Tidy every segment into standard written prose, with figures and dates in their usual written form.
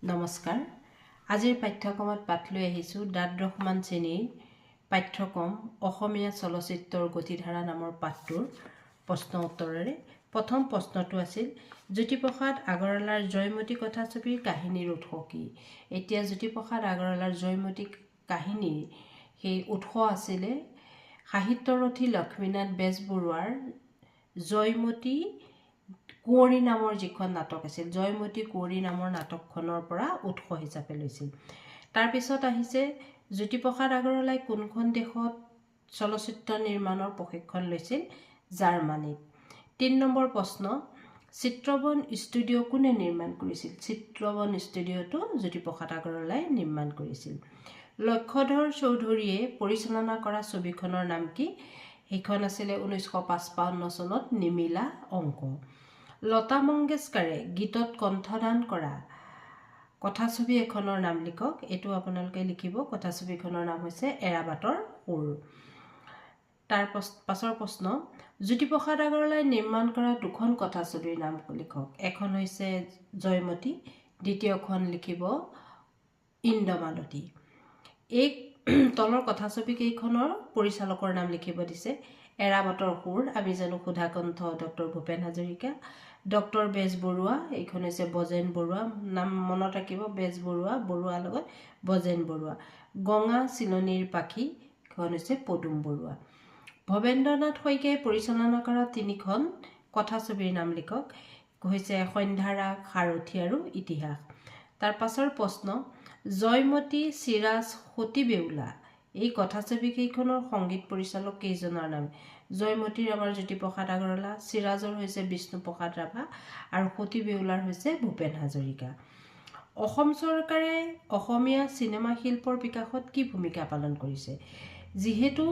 নমস্কাৰ। আজিৰ পাঠ্যক্ৰমত পাঠ লৈ আহিছোঁ দ্বাদশমান শ্ৰেণীৰ পাঠ্যক্ৰম অসমীয়া চলচ্চিত্ৰৰ গতিধাৰা নামৰ পাঠটোৰ প্ৰশ্ন উত্তৰেৰে। প্ৰথম প্ৰশ্নটো আছিল জ্যোতিপ্ৰসাদ আগৰৱালাৰ জয়মতী কথাছবিৰ কাহিনীৰ উৎস কি? এতিয়া জ্যোতিপ্ৰসাদ আগৰৱালাৰ জয়মতী কাহিনীৰ সেই উৎস আছিলে সাহিত্যৰথী লক্ষ্মীনাথ বেজবৰুৱাৰ জয়মতী কুঁৱৰী নামৰ যিখন নাটক আছিল, জয়মতী কুঁৱৰী নামৰ নাটকখনৰ পৰা উৎস হিচাপে লৈছিল। তাৰপিছত আহিছে জ্যোতিপ্ৰসাদ আগৰৱালাই কোনখন দেশত চলচ্চিত্ৰ নিৰ্মাণৰ প্ৰশিক্ষণ লৈছিল? জাৰ্মানীত। ৩ নম্বৰ প্ৰশ্ন, চিত্ৰবন ষ্টুডিঅ' কোনে নিৰ্মাণ কৰিছিল? চিত্ৰবন ষ্টুডিঅ'টো জ্যোতিপ্ৰসাদ আগৰৱালাই নিৰ্মাণ কৰিছিল। লক্ষ্যধৰ চৌধুৰীয়ে পৰিচালনা কৰা ছবিখনৰ নাম কি? সেইখন আছিলে 1955 চনত নিমিলা অংক। লতা মংগেশকাৰে গীতত কণ্ঠদান কৰা কথাছবি এখনৰ নাম লিখক। এইটো আপোনালোকে লিখিব। কথাছবিখনৰ নাম হৈছে এৰাবাটৰ সুৰ। তাৰ পাছৰ প্ৰশ্ন, জ্যোতিপ্ৰসাদ আগৰৱালাই নিৰ্মাণ কৰা দুখন কথাছবিৰ নাম লিখক। এখন হৈছে জয়মতী, দ্বিতীয়খন লিখিব ইন্দ্ৰমালতী। এই তলৰ কথাছবিকেইখনৰ পৰিচালকৰ নাম লিখিব দিছে। এৰাবাটৰ সুৰ আমি জানো সুধাকণ্ঠ ডক্টৰ ভূপেন হাজৰিকা, ডক্টৰ বেজবৰুৱা, এইখন হৈছে বজেন বৰুৱা, নাম মনত ৰাখিব, বেজবৰুৱা, বৰুৱাৰ লগত বজেন বৰুৱা। গঙা চিলনীৰ পাখি, এইখন হৈছে পদুম বৰুৱা। ভৱেন্দ্ৰনাথ শইকীয়াই পৰিচালনা কৰা 3খন কথাছবিৰ নাম লিখক। হৈছে সন্ধ্যাৰাগ, সাৰথি আৰু ইতিহাস। তাৰ পাছৰ প্ৰশ্ন, জয়মতী, চিৰাজ, সতী বেউলা এই কথাছবিকেইখনৰ সংগীত পৰিচালক কেইজনৰ নাম? জয়মতীৰ আমাৰ জ্যোতিপ্ৰসাদ আগৰৱালা, চিৰাজৰ হৈছে বিষ্ণুপ্ৰসাদ ৰাভা আৰু সতী বেউলাৰ হৈছে ভূপেন হাজৰিকা। অসম চৰকাৰে অসমীয়া চিনেমা শিল্পৰ বিকাশত কি ভূমিকা পালন কৰিছে? যিহেতু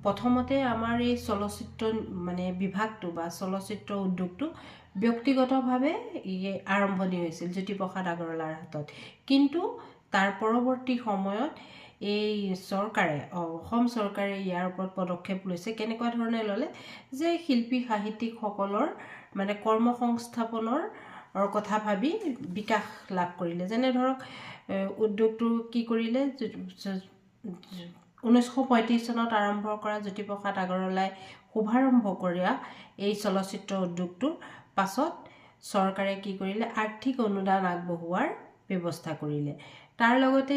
প্ৰথমতে আমাৰ এই চলচ্চিত্ৰ বিভাগটো বা চলচ্চিত্ৰ উদ্যোগটো ব্যক্তিগতভাৱে আৰম্ভণি হৈছিল জ্যোতিপ্ৰসাদ আগৰৱালাৰ হাতত। কিন্তু তাৰ পৰৱৰ্তী সময়ত এই চৰকাৰে, অসম চৰকাৰে ইয়াৰ ওপৰত পদক্ষেপ লৈছে। কেনেকুৱা ধৰণে ল'লে যে শিল্পী সাহিত্যিকসকলৰ কৰ্মসংস্থাপনৰ কথা ভাবি বিকাশ লাভ কৰিলে। যেনে ধৰক উদ্যোগটো কি কৰিলে, 1935 চনত আৰম্ভ কৰা জ্যোতিপ্ৰসাদ আগৰৱালাই শুভাৰম্ভ কৰা এই চলচ্চিত্ৰ উদ্যোগটোৰ পাছত চৰকাৰে কি কৰিলে, আৰ্থিক অনুদান আগবঢ়োৱাৰ ব্যৱস্থা কৰিলে। তাৰ লগতে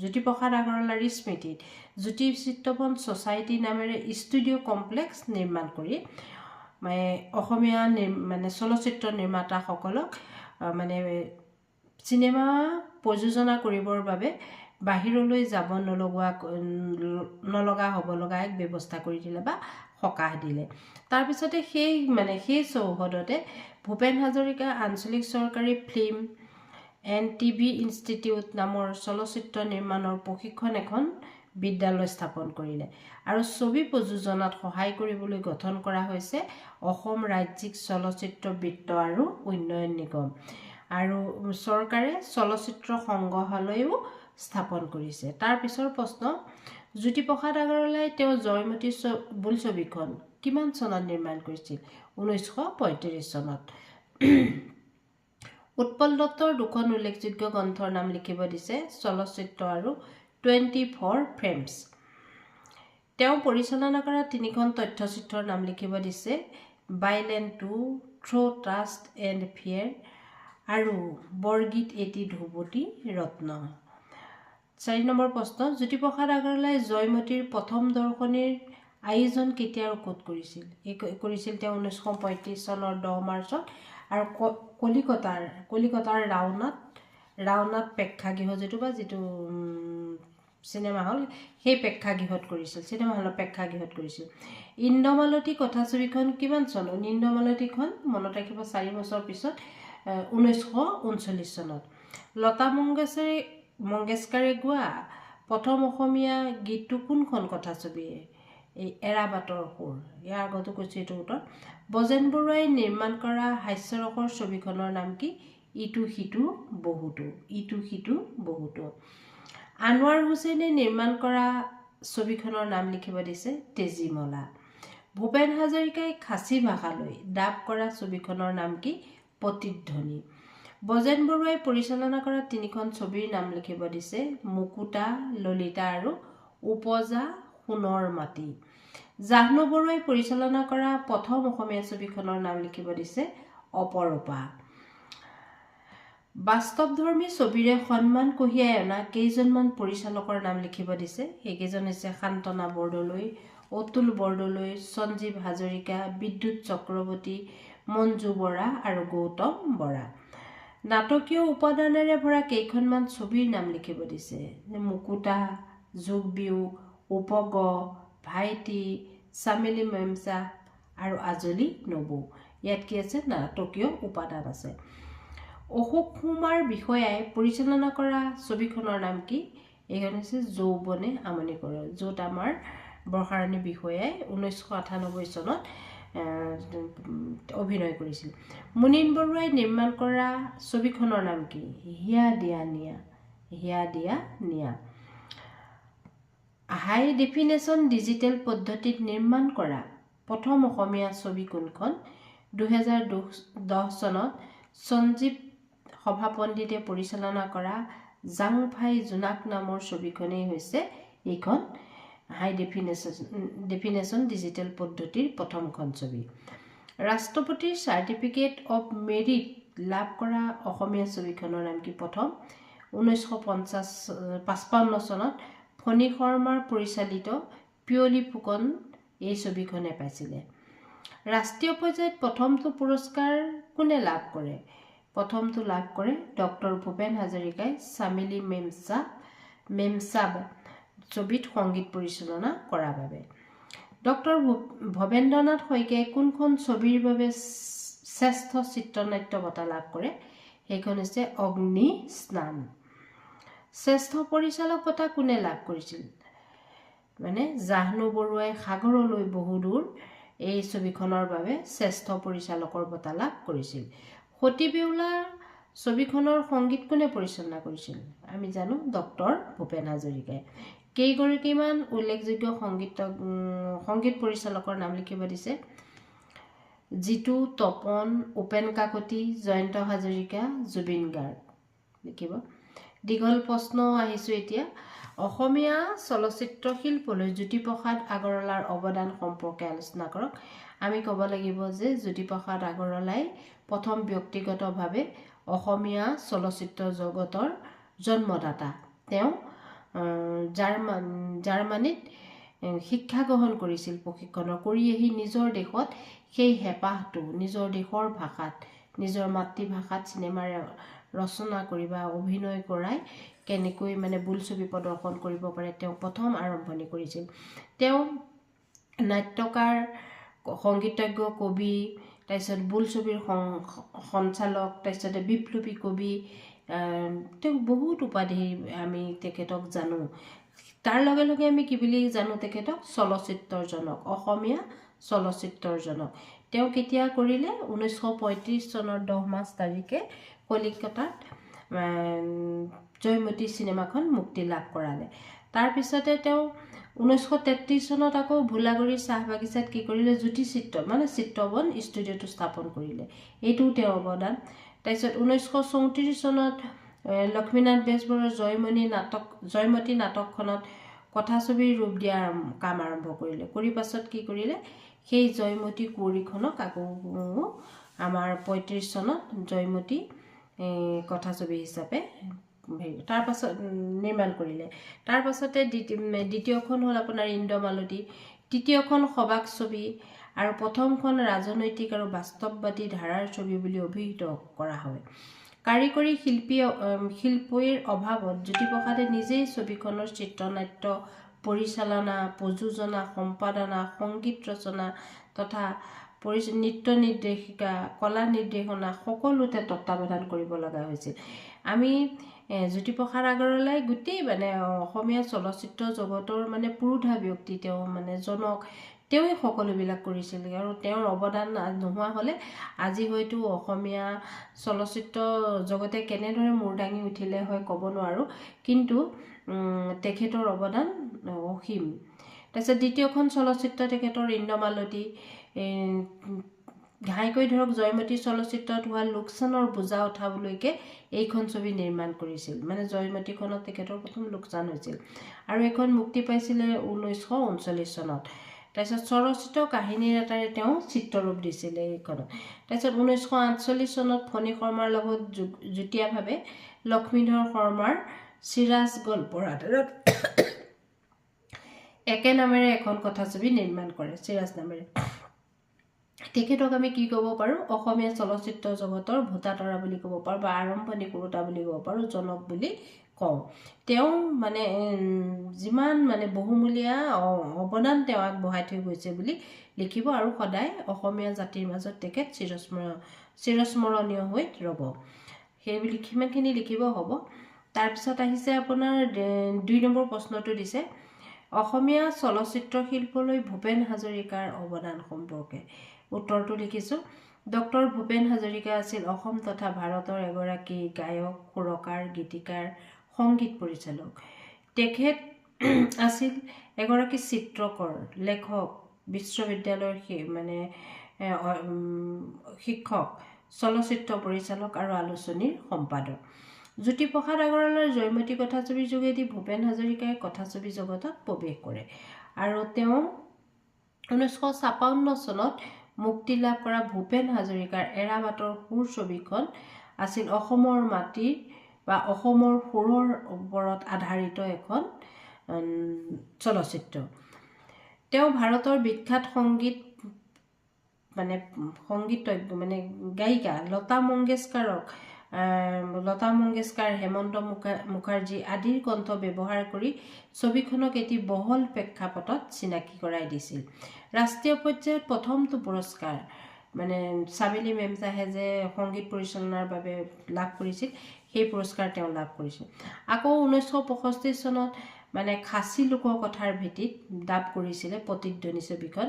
জ্যোতিপ্ৰসাদ আগৰৱালাৰ স্মৃতিত জ্যোতি চিত্ৰবন ছ'চাইটি নামেৰে ষ্টুডিঅ' কমপ্লেক্স নিৰ্মাণ কৰি অসমীয়া চলচ্চিত্ৰ নিৰ্মাতাসকলক চিনেমা প্ৰযোজনা কৰিবৰ বাবে বাহিৰলৈ যাব নলগা হ'ব লগা এক ব্যৱস্থা কৰি দিলে বা সকাহ দিলে। তাৰপিছতে সেই চৌহদতে ভূপেন হাজৰিকা আঞ্চলিক চৰকাৰী ফিল্ম এণ্ড টিভি ইনষ্টিটিউট নামৰ চলচ্চিত্ৰ নিৰ্মাণৰ প্ৰশিক্ষণ এখন বিদ্যালয় স্থাপন কৰিলে। আৰু ছবি প্ৰযোজনাত সহায় কৰিবলৈ গঠন কৰা হৈছে অসম ৰাজ্যিক চলচ্চিত্ৰ বৃত্ত আৰু উন্নয়ন নিগম। আৰু চৰকাৰে চলচ্চিত্ৰ সংগ্ৰহালয়ো স্থাপন কৰিছে। তাৰ পিছৰ প্ৰশ্ন, জ্যোতিপ্ৰসাদ আগৰৱালাই তেওঁ জয়মতী বোলছবিখন কিমান চনত নিৰ্মাণ কৰিছিল? 1935 চনত। উৎপল দত্তৰ দুখন উল্লেখযোগ্য গ্ৰন্থৰ নাম লিখিব দিছে। চলচ্চিত্ৰ আৰু 24 ফ্ৰেমছ। তেওঁ পৰিচালনা কৰা 3খন তথ্যচিত্ৰৰ নাম লিখিব দিছে। বাইলেণ্ড 2, থ্ৰ' ট্ৰাষ্ট এণ্ড ফিয়েৰ আৰু বৰগীত এটি ধ্ৰুৱতী ৰত্ন। 4 নম্বৰ প্ৰশ্ন, জ্যোতিপ্ৰসাদ আগৰৱালাই জয়মতীৰ প্ৰথম দৰ্শনীৰ আয়োজন কেতিয়া আৰু ক'ত কৰিছিল? কৰিছিল তেওঁ 1935 চনৰ 10 মাৰ্চত আৰু কলিকতাৰ ৰাওনাত প্ৰেক্ষাগৃহ যিটো চিনেমা হল, সেই চিনেমা হলৰ প্ৰেক্ষাগৃহত কৰিছিল। ইন্দ্ৰমালতী কথাছবিখন কিমান চনত? ইন্দ্ৰমালতীখন মনত ৰাখিব 4 বছৰ পিছত 1939 চনত। লতা মংগেশকাৰে গোৱা প্ৰথম অসমীয়া গীতটো কোনখন কথাছবিয়ে? এই এৰাবাটৰ সুৰ। ইয়াৰ আগতো কৈছোঁ এইটো উত্তৰ। বজেন বৰুৱাই নিৰ্মাণ কৰা হাস্যৰসৰ ছবিখনৰ নাম কি? ইটো সিটো বহুতো। ইটো সিটো বহুতো। আনোৱাৰ হুছেইনে নিৰ্মাণ কৰা ছবিখনৰ নাম লিখিব দিছে তেজীমলা। ভূপেন হাজৰিকাই খাচী ভাষালৈ ডাব কৰা ছবিখনৰ নাম কি? প্ৰতিধ্বনি। বজেন বৰুৱাই পৰিচালনা কৰা 3খন ছবিৰ নাম লিখিব দিছে মুকুতা, ললিতা আৰু উপজা সোণৰ মাটি। জাহ্নু বৰুৱাই পৰিচালনা কৰা প্ৰথম অসমীয়া ছবিখনৰ নাম লিখিব দিছে অপৰূপা। বাস্তৱধৰ্মী ছবিৰে সন্মান কঢ়িয়াই অনা কেইজনমান পৰিচালকৰ নাম লিখিব দিছে। সেইকেইজন হৈছে শান্তনা বৰদলৈ, অতুল বৰদলৈ, সঞ্জীৱ হাজৰিকা, বিদ্যুৎ চক্ৰৱৰ্তী, মঞ্জু বৰা আৰু গৌতম বৰা। নাটকীয় উপাদানেৰে ভৰা কেইখনমান ছবিৰ নাম লিখিব দিছে মুকুতা, যোগবিয়োগ, উপগ্ৰহ, ভাইটি, চামেলি মেমচা আৰু আজলি নবৌ। ইয়াত কি আছে? নাটকীয় উপাদান আছে। অশোক কুমাৰ বিষয়াই পৰিচালনা কৰা ছবিখনৰ নাম কি? এইখন হৈছে যৌৱনে আমনি কৰে, য'ত আমাৰ বৰ্ষাৰাণী বিষয়াই 1998 চনত অভিনয় কৰিছিল। মুনীন বৰুৱাই নিৰ্মাণ কৰা ছবিখনৰ নাম কি? হিয়া দিয়া নিয়া। হিয়া দিয়া নিয়া। হাই ডেফিনেশ্যন ডিজিটেল পদ্ধতিত নিৰ্মাণ কৰা প্ৰথম অসমীয়া ছবি কোনখন? 2010 চনত সঞ্জীৱ সভাপণ্ডিতে পৰিচালনা কৰা জাংফাই জোনাক নামৰ ছবিখনেই হৈছে এইখন হাই ডেফিনেশ্যন ডিজিটেল পদ্ধতিৰ প্ৰথমখন ছবি। ৰাষ্ট্ৰপতিৰ চাৰ্টিফিকেট অৱ মেৰিট লাভ কৰা অসমীয়া ছবিখনৰ নাম কি? প্ৰথম 1955 চনত ফণী শৰ্মাৰ পৰিচালিত পিয়লি ফুকন এই ছবিখনে পাইছিলে। ৰাষ্ট্ৰীয় পৰ্যায়ত প্ৰথমটো পুৰস্কাৰ কোনে লাভ কৰে? প্ৰথমটো লাভ কৰে ডক্টৰ ভূপেন হাজৰিকাই চামেলি মেমচাব ছবিত সংগীত পৰিচালনা কৰাৰ বাবে। ডক্টৰ ভৱেন্দ্ৰনাথ শইকীয়াই কোনখন ছবিৰ বাবে শ্ৰেষ্ঠ চিত্ৰনাট্য বঁটা লাভ কৰে? সেইখন হৈছে অগ্নি স্নান। শ্ৰেষ্ঠ পৰিচালক বঁটা কোনে লাভ কৰিছিল? মানে জাহ্নু বৰুৱাই সাগৰলৈ বহুদূৰ এই ছবিখনৰ বাবে শ্ৰেষ্ঠ পৰিচালকৰ বঁটা লাভ কৰিছিল। সতী বেউলা ছবিখনৰ সংগীত কোনে পৰিচালনা কৰিছিল? আমি জানো ডক্টৰ ভূপেন হাজৰিকাই। কেইগৰাকীমান উল্লেখযোগ্য সংগীত পৰিচালকৰ নাম লিখিব দিছে জিতু, তপন, উপেন কাকতি, জয়ন্ত হাজৰিকা, জুবিন গাৰ্গ লিখিব। দীঘল প্ৰশ্ন আহিছোঁ এতিয়া। অসমীয়া চলচ্চিত্ৰ শিল্পলৈ জ্যোতিপ্ৰসাদ আগৰৱালাৰ অৱদান সম্পৰ্কে আলোচনা কৰক। আমি ক'ব লাগিব যে জ্যোতিপ্ৰসাদ আগৰৱালাই প্ৰথম ব্যক্তিগতভাৱে অসমীয়া চলচ্চিত্ৰ জগতৰ জন্মদাতা। তেওঁ জাৰ্মানীত শিক্ষা গ্ৰহণ কৰিছিল, প্ৰশিক্ষণ কৰি আহি নিজৰ দেশত সেই হেঁপাহটো নিজৰ দেশৰ ভাষাত, নিজৰ মাতৃভাষাত চিনেমা ৰচনা কৰি বা অভিনয় কৰাই কেনেকৈ মানে বোলছবি প্ৰদৰ্শন কৰিব পাৰে তেওঁ প্ৰথম আৰম্ভণি কৰিছিল। তেওঁ নাট্যকাৰ, সংগীতজ্ঞ, কবি, তাৰপিছত বোলছবিৰ সঞ্চালক, তাৰপিছতে বিপ্লৱী কবি, তেওঁ বহুত উপাধি আমি তেখেতক জানো। তাৰ লগে লগে আমি কি বুলি জানো তেখেতক? চলচ্চিত্ৰৰ জনক, অসমীয়া চলচ্চিত্ৰৰ জনক। তেওঁ কেতিয়া কৰিলে? 1935 চনৰ 10 মাৰ্চ তাৰিখে কলিকতাত জয়মতী চিনেমাখন মুক্তি লাভ কৰালে। তাৰপিছতে তেওঁ 1933 চনত আকৌ ভোলাগুৰিৰ চাহ বাগিচাত কি কৰিলে? জ্যোতি চিত্ৰ মানে চিত্ৰবন ষ্টুডিঅ'টো স্থাপন কৰিলে। এইটোও তেওঁৰ অৱদান। তাৰপিছত 1934 চনত লক্ষ্মীনাথ বেজবৰুৱাৰ জয়মতী নাটকখনত কথাছবিৰ ৰূপ দিয়াৰ কাম আৰম্ভ কৰিলে। কৰি পাছত কি কৰিলে? সেই জয়মতী কুঁৱৰীখনক আকৌ আমাৰ 35 চনত জয়মতী কথাছবি হিচাপে তাৰ পাছত নিৰ্মাণ কৰিলে। তাৰ পাছতে দ্বিতীয়খন হ'ল আপোনাৰ ইন্দ্ৰমালতী, তৃতীয়খন সবাক ছবি আৰু প্ৰথমখন ৰাজনৈতিক আৰু বাস্তৱবাদী ধাৰাৰ ছবি বুলি অভিহিত কৰা হয়। কাৰিকৰী শিল্পীৰ অভাৱত জ্যোতিপ্ৰসাদে নিজেই ছবিখনৰ চিত্ৰনাট্য পৰিচালনা, প্ৰযোজনা, সম্পাদনা, সংগীত ৰচনা তথা নৃত্য নিৰ্দেশিকা, কলা নিৰ্দেশনা সকলোতে তত্বাৱধান কৰিব লগা হৈছিল। আমি জ্যোতিপ্ৰসাদ আগৰৱালাই গোটেই মানে অসমীয়া চলচ্চিত্ৰ জগতৰ মানে পুৰোধা ব্যক্তি, তেওঁ মানে জনক, তেওঁৱে সকলোবিলাক কৰিছিল আৰু তেওঁৰ অৱদান নোহোৱা হ'লে আজি হয়তো অসমীয়া চলচ্চিত্ৰ জগতে কেনেদৰে মূৰ দাঙি উঠিলে হয় ক'ব নোৱাৰোঁ, কিন্তু তেখেতৰ অৱদান অসীম। তাৰপিছত দ্বিতীয়খন চলচ্চিত্ৰ তেখেতৰ ইন্দ্ৰমালতী, ঘাইকৈ ধৰক জয়মতী চলচ্চিত্ৰত হোৱা লোকচানৰ বোজা উঠাবলৈকে এইখন ছবি নিৰ্মাণ কৰিছিল মানে জয়মতীখনত তেখেতৰ প্ৰথম লোকচান হৈছিল আৰু এইখন মুক্তি পাইছিলে 1939 চনত তাৰপিছত স্বৰচিত কাহিনীৰ এটাৰে তেওঁ চিত্ৰৰূপ দিছিলে এইখনত তাৰপিছত 1948 চনত ফণী শৰ্মাৰ লগত যুটীয়াভাৱে লক্ষ্মীধৰ শৰ্মাৰ চিৰাজ গল্পৰ আধাৰত একে নামেৰে এখন কথাছবি নিৰ্মাণ কৰে চিৰাজ নামেৰে তেখেতক আমি কি ক'ব পাৰোঁ অসমীয়া চলচ্চিত্ৰ জগতৰ ভূতাতৰা বুলি ক'ব পাৰোঁ বা আৰম্ভণি কৰোঁতা বুলি ক'ব পাৰোঁ জনক বুলি কওঁ তেওঁ মানে যিমান মানে বহুমূলীয়া অৱদান তেওঁ আগবঢ়াই থৈ গৈছে বুলি লিখিব আৰু সদায় অসমীয়া জাতিৰ মাজত তেখেত চিৰস্মৰণীয় হৈ ৰ'ব সেইবুলি সিমানখিনি লিখিব হ'ব তাৰপিছত আহিছে আপোনাৰ 2 নম্বৰ প্ৰশ্নটো দিছে অসমীয়া চলচ্চিত্ৰ শিল্পলৈ ভূপেন হাজৰিকাৰ অৱদান সম্পৰ্কে উত্তৰটো লিখিছোঁ ডক্টৰ ভূপেন হাজৰিকা আছিল অসম তথা ভাৰতৰ এগৰাকী গায়ক সুৰকাৰ গীতিকাৰ সংগীত পৰিচালক তেখেত আছিল এগৰাকী চিত্ৰকৰ লেখক বিশ্ববিদ্যালয়ৰ মানে শিক্ষক চলচ্চিত্ৰ পৰিচালক আৰু আলোচনীৰ সম্পাদক জ্যোতিপ্ৰসাদ আগৰৱালাৰ জয়মতী কথাছবিৰ যোগেদি ভূপেন হাজৰিকাই কথাছবি জগতত প্ৰৱেশ কৰে আৰু তেওঁ 1956 চনত মুক্তি লাভ কৰা ভূপেন হাজৰিকাৰ এৰাবাটৰ সুৰ ছবিখন আছিল অসমৰ মাটিৰ বা অসমৰ সুৰৰ ওপৰত আধাৰিত এখন চলচ্চিত্ৰ তেওঁ ভাৰতৰ বিখ্যাত সংগীত মানে গায়িকা লতা মংগেশকাৰ হেমন্ত মুখাৰ্জী আদিৰ কণ্ঠ ব্যৱহাৰ কৰি ছবিখনক এটি বহল প্ৰেক্ষাপটত চিনাকি কৰাই দিছিল ৰাষ্ট্ৰীয় পৰ্যায়ত প্ৰথমটো পুৰস্কাৰ মানে চামেলি মেমচাহে যে সংগীত পৰিচালনাৰ বাবে লাভ কৰিছিল সেই পুৰস্কাৰ তেওঁ লাভ কৰিছিল আকৌ 1965 চনত মানে খাচী লোকৰ কথাৰ ভিত্তিত ডাব কৰিছিলে প্ৰতিধ্বনি ছবিখন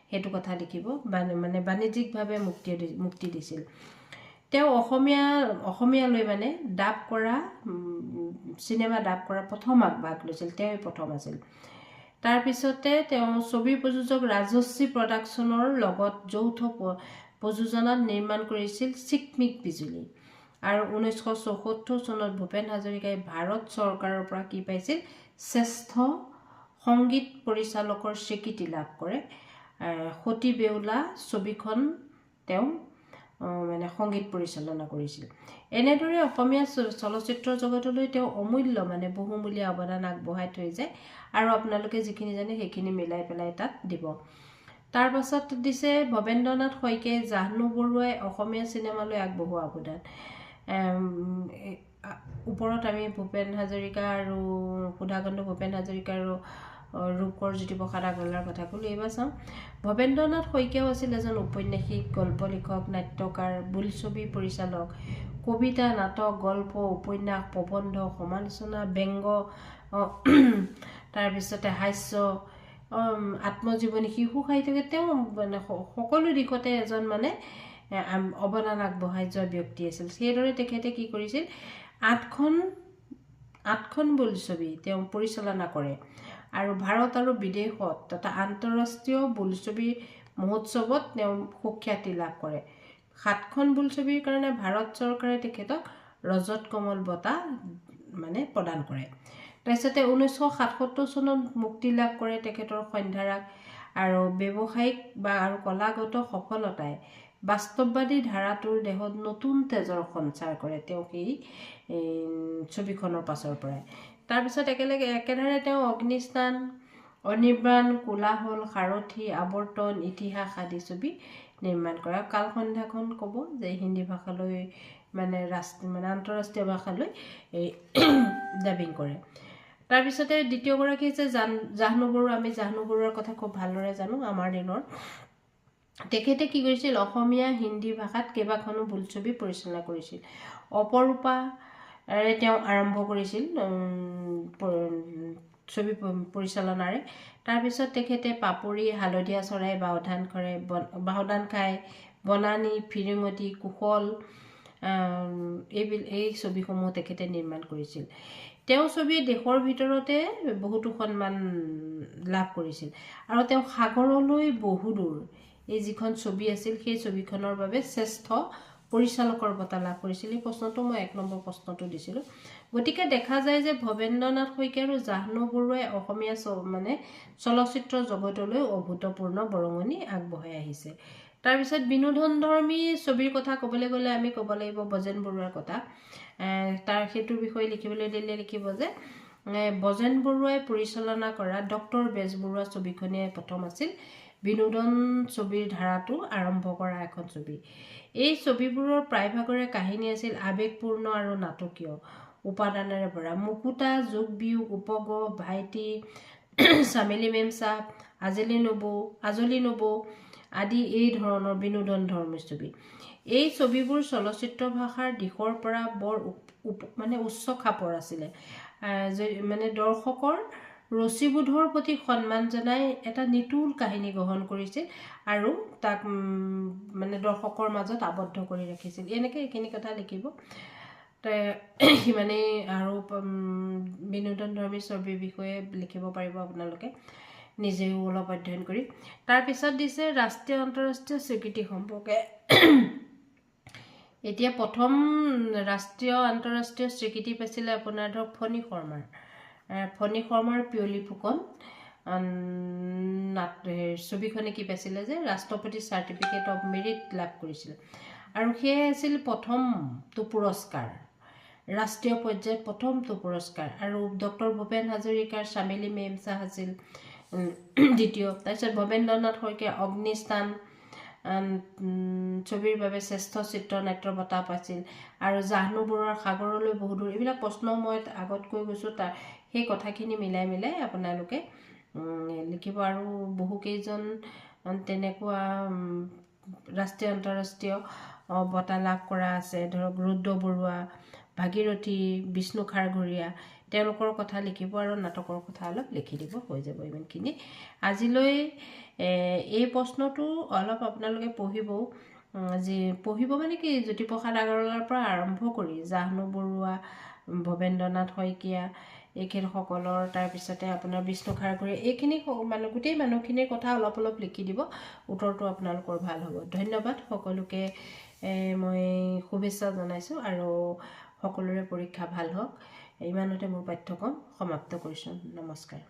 সেইটো কথা লিখিব মানে বাণিজ্যিকভাৱে মুক্তি দিছিল তেওঁ অসমীয়ালৈ মানে ডাব কৰা চিনেমা ডাব কৰা প্ৰথম আগভাগ লৈছিল তেওঁ প্ৰথম আছিল তাৰপিছতে তেওঁ ছবি প্ৰযোজক ৰাজশ্ৰী প্ৰডাকশ্যনৰ লগত যৌথ প্ৰযোজনাত নিৰ্মাণ কৰিছিল চিকমিক বিজুলী আৰু 1974 চনত ভূপেন হাজৰিকাই ভাৰত চৰকাৰৰ পৰা কি পাইছিল শ্ৰেষ্ঠ সংগীত পৰিচালকৰ স্বীকৃতি লাভ কৰে সতী বেউলা ছবিখন তেওঁ মানে সংগীত পৰিচালনা কৰিছিল এনেদৰে অসমীয়া চলচ্চিত্ৰ জগতলৈ তেওঁ অমূল্য মানে বহুমূলীয়া অৱদান আগবঢ়াই থৈ যায় আৰু আপোনালোকে যিখিনি জানে সেইখিনি মিলাই পেলাই তাত দিব তাৰ পাছত দিছে ভৱেন্দ্ৰনাথ শইকীয়াই জাহ্নু বৰুৱাই অসমীয়া চিনেমালৈ আগবঢ়োৱা অৱদান ওপৰত আমি ভূপেন হাজৰিকা আৰু সুধাকণ্ড ভূপেন হাজৰিকা আৰু ৰূপকৰ জ্যোতিপ্ৰসাদ আগৰৱালাৰ কথা ক'লোঁ এইবাৰ চাওঁ ভৱেন্দ্ৰনাথ শইকীয়াও আছিল এজন ঔপন্যাসিক গল্প লিখক নাট্যকাৰ বোলছবি পৰিচালক কবিতা নাটক গল্প উপন্যাস প্ৰবন্ধ সমালোচনা ব্যংগ তাৰপিছতে হাস্য আত্মজীৱনী শিশু সাহিত্যকে তেওঁ মানে সকলো দিশতে এজন মানে অৱদান আগবঢ়াই যোৱা ব্যক্তি আছিল সেইদৰে তেখেতে কি কৰিছিল 8খন বোলছবি তেওঁ পৰিচালনা কৰে আৰু ভাৰত আৰু বিদেশত তথা আন্তঃৰাষ্ট্ৰীয় বোলছবি মহোৎসৱত তেওঁ সুখ্যাতি লাভ কৰে 7খন বোলছবিৰ কাৰণে ভাৰত চৰকাৰে তেখেতক ৰজত কমল বঁটা মানে প্ৰদান কৰে তাৰপিছতে 1977 চনত মুক্তি লাভ কৰে তেখেতৰ সন্ধ্যাৰাগ আৰু ব্যৱসায়িক বা আৰু কলাগত সফলতাই বাস্তৱবাদী ধাৰাটোৰ দেহত নতুন তেজৰ সঞ্চাৰ কৰে তেওঁ সেই ছবিখনৰ পাছৰ পৰাই তাৰপিছত একেধাৰে তেওঁ অগ্নিস্থান অনিৰ্বাণ কোলাহল সাৰথি আৱৰ্তন ইতিহাস আদি ছবি নিৰ্মাণ কৰে আৰু কালসন্ধ্যাখন ক'ব যে হিন্দী ভাষালৈ মানে আন্তঃৰাষ্ট্ৰীয় ভাষালৈ ডাবিং কৰে তাৰপিছতে দ্বিতীয়গৰাকী হৈছে জাহ্নু বৰুৱা আমি জাহ্নু বৰুৱাৰ কথা খুব ভালদৰে জানো আমাৰ দিনৰ তেখেতে কি কৰিছিল অসমীয়া হিন্দী ভাষাত কেইবাখনো বোলছবি পৰিচালনা কৰিছিল অপৰূপাৰে তেওঁ আৰম্ভ কৰিছিল ছবি পৰিচালনাৰে তাৰপিছত তেখেতে পাপৰি হালধীয়া চৰাই বাওধান খাই বনানী ফিৰিঙতি কুশল এই ছবিসমূহ তেখেতে নিৰ্মাণ কৰিছিল তেওঁ ছবিয়ে দেশৰ ভিতৰতে বহুতো সন্মান লাভ কৰিছিল আৰু তেওঁ সাগৰলৈ বহুদূৰ এই যিখন ছবি আছিল সেই ছবিখনৰ বাবে শ্ৰেষ্ঠ পৰিচালকৰ বঁটা লাভ কৰিছিল। এই প্ৰশ্নটো মই 1 নম্বৰ প্ৰশ্নটো দিছিলোঁ। গতিকে দেখা যায় যে ভৱেন্দ্ৰনাথ শইকীয়া আৰু জাহ্নু বৰুৱাই অসমীয়া চলচ্চিত্ৰ জগতলৈ অভূতপূৰ্ণ বৰঙণি আগবঢ়াই আহিছে। তাৰপিছত বিনোদনধৰ্মী ছবিৰ কথা ক'বলৈ গ'লে আমি ক'ব লাগিব বজেন বৰুৱাৰ কথা। তাৰ সেইটোৰ বিষয়ে লিখিবলৈ দিলে লিখিব যে বজেন বৰুৱাই পৰিচালনা কৰা ডক্টৰ বেজবৰুৱা ছবিখনেই প্ৰথম আছিল বিনোদন ছবিৰ ধাৰাটো আৰম্ভ কৰা এখন ছবি। এই ছবিবোৰৰ প্ৰায়ভাগৰে কাহিনী আছিল আৱেগপূৰ্ণ আৰু নাটকীয় উপাদানেৰে ভৰা। মুকুতা, যোগ বিয়োগ, উপগ্ৰহ, ভাইটি, চামেলি মেমচাহ, আজলি নবৌ আদি এই ধৰণৰ বিনোদনধৰ্মী ছবি। এই ছবিবোৰ চলচ্চিত্ৰ ভাষাৰ দিশৰ পৰা বৰ উচ্চ খাপৰ আছিলে। দৰ্শকৰ ৰচিবোধৰ প্ৰতি সন্মান জনাই এটা নিতুল কাহিনী গ্ৰহণ কৰিছিল আৰু তাক দৰ্শকৰ মাজত আবদ্ধ কৰি ৰাখিছিল। এনেকৈ এইখিনি কথা লিখিব। সিমানেই আৰু বিনোদনধৰ্মী ছবিৰ বিষয়ে লিখিব পাৰিব আপোনালোকে নিজেও অলপ অধ্যয়ন কৰি। তাৰপিছত দিছে ৰাষ্ট্ৰীয় আন্তঃৰাষ্ট্ৰীয় স্বীকৃতি সম্পৰ্কে। এতিয়া প্ৰথম ৰাষ্ট্ৰীয় আন্তঃৰাষ্ট্ৰীয় স্বীকৃতি পাইছিলে আপোনাৰ ধৰক ফণী শৰ্মাৰ পিয়লি ফুকন ছবিখনে কি পাইছিলে যে ৰাষ্ট্ৰপতি চাৰ্টিফিকেট অফ মেৰিট লাভ কৰিছিল আৰু সেয়ে আছিল প্ৰথমটো পুৰস্কাৰ, ৰাষ্ট্ৰীয় পৰ্যায়ত প্ৰথমটো পুৰস্কাৰ। আৰু ডক্টৰ ভূপেন হাজৰিকাৰ চামেলি মেমচাহ আছিল দ্বিতীয়। তাৰপিছত ভৱেন্দ্ৰনাথ শইকীয়া অগ্নিস্থান ছবিৰ বাবে শ্ৰেষ্ঠ চিত্ৰনাট্য বঁটা পাইছিল আৰু জাহ্নু বৰুৱাৰ সাগৰলৈ বহুদূৰ। এইবিলাক প্ৰশ্ন মই আগত কৈ গৈছোঁ, সেই কথাখিনি মিলাই আপোনালোকে লিখিব। আৰু বহুকেইজন তেনেকুৱা ৰাষ্ট্ৰীয় আন্তঃৰাষ্ট্ৰীয় বঁটা লাভ কৰা আছে, ধৰক ৰুদ্ৰ বৰুৱা, ভাগীৰথী, বিষ্ণু খাৰঘৰীয়া, তেওঁলোকৰ কথা লিখিব আৰু নাটকৰ কথা অলপ লিখি দিব, হৈ যাব ইমানখিনি। আজিলৈ এই প্ৰশ্নটো অলপ আপোনালোকে পঢ়িব মানে কি জ্যোতিপ্ৰসাদ আগৰৱালাৰ পৰা আৰম্ভ কৰি জাহ্নু বৰুৱা, ভৱেন্দ্ৰনাথ শইকীয়া এইসকলৰ, তাৰপিছতে আপোনাৰ বিষ্ণু খাৰঘৰীয়া, এইখিনি গোটেই মানুহখিনিৰ কথা অলপ লিখি দিব। উত্তৰটো আপোনালোকৰ ভাল হ'ব। ধন্যবাদ সকলোকে। মই শুভেচ্ছা জনাইছোঁ আৰু সকলোৰে পৰীক্ষা ভাল হওক। ইমানতে মোৰ পাঠ্যক্ৰম সমাপ্ত কৰিছোঁ। নমস্কাৰ।